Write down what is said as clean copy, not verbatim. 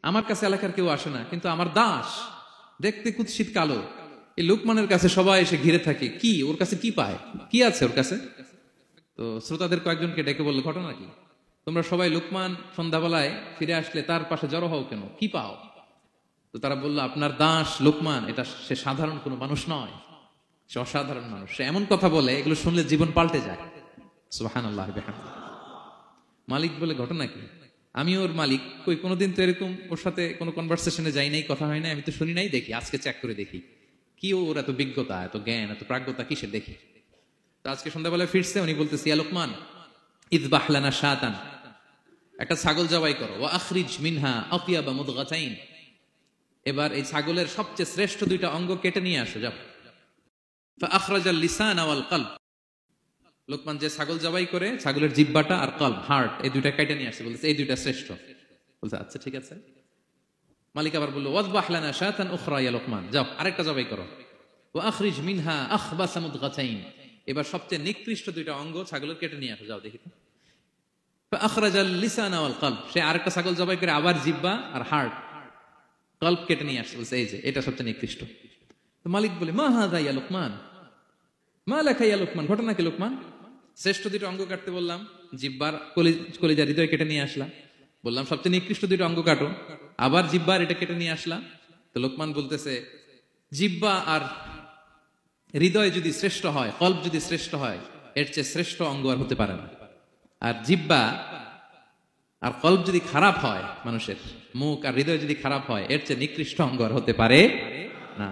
আমার কাছে এলাকার কেউ আসে না, কিন্তু আমার দাস দেখতে কুৎসিত কালো, এই লুকমানের কাছে সবাই এসে ঘিরে থাকে। কি ওর কাছে কি পায়, কি আছে ওর কাছে? তো শ্রোতাদের কয়েকজনকে ডেকে বললো, ঘটনা কি? তোমরা সবাই লুকমান সন্ধ্যাবেলায় ফিরে আসলে তার পাশে জড়ো হও কেন, কি পাও? তো তারা বললো, আপনার দাস লুকমান, এটা সে সাধারণ কোনো মানুষ নয়, সে অসাধারণ মানুষ। সে এমন কথা বলে, এগুলো শুনলে জীবন পাল্টে যায়। সুবহানাল্লাহ বিহামদিহি। মালিক বলে, ঘটনা কি? আমি ওর মালিক, কই কোনোদিন তো এরকম ওর সাথে কোনো কনভারসেশনে যাই নাই, কথা হয় নাই, আমি তো শুনি নাই, দেখি আজকে চেক করে দেখি কি ওর এত বিজ্ঞতা, এত জ্ঞান, এত প্রাজ্ঞতা কিসের দেখি। তো আজকে সন্ধ্যাবেলায় ফিরছে, উনি বলতেছে, ইয়া লোকমান ইযবাহ লানা শাতান, একটা ছাগল জবাই করো, ওয়া আখরিজ মিনহা আতিয়াবা মুদগাতাইন, এবার এই ছাগলের সবচেয়ে শ্রেষ্ঠ দুইটা অঙ্গ কেটে নিয়ে আসো, যাও। ফাআখরাজাল লিসানা ওয়াল কলব, লোকমান যে ছাগল জবাই করে ছাগলের জিহ্বাটা আর কলব, হার্ট, এই দুইটা কেটে নিয়ে আসছে, বলছে এই দুইটা শ্রেষ্ঠ। বলছে আচ্ছা ঠিক আছে। মালিক আবার বললো, ওয়াযবাহ লানা শাতান উখরা ইয়া লোকমান, যাও আরেকটা জবাই করো, ওয়া আখরিজ মিনহা আখবাসা মুদগাতাইন, এবার সবচেয়ে নিকৃষ্ট দুইটা অঙ্গ ছাগলের কেটে নিয়ে আসো, যাও দেখি তো। ফাআখরাজাল লিসানা ওয়াল কলব, সে আরেকটা ছাগল জবাই করে আবার জিহ্বা আর হার্ট, কলব কেটে নিয়ে আসছে, বলছে এই যে এটা সবচেয়ে নিকৃষ্ট। তো মালিক বলে, মা হাযা ইয়া লোকমান, মা লাকা ইয়া লোকমান, ঘটনা কি লোকমান? শ্রেষ্ঠ দুটো অঙ্গ কাটতে বললাম, জিহ্বার কলিজা হৃদয় কেটে নিয়ে আসলাম, বললাম সবচেয়ে নিকৃষ্ট দুটো অঙ্গ কাটো, আবার জিহ্বার এটা কেটে নিয়ে আসলাম। তো লোকমান বলতেছে, জিহ্বা আর হৃদয় যদি শ্রেষ্ঠ হয়, কলব যদি শ্রেষ্ঠ হয়, এর চেয়ে শ্রেষ্ঠ অঙ্গ আর হতে পারে না। আর জিহ্বা আর কলব যদি খারাপ হয়, মানুষের মুখ আর হৃদয় যদি খারাপ হয়, এর চেয়ে নিকৃষ্ট অঙ্গ আর হতে পারে না।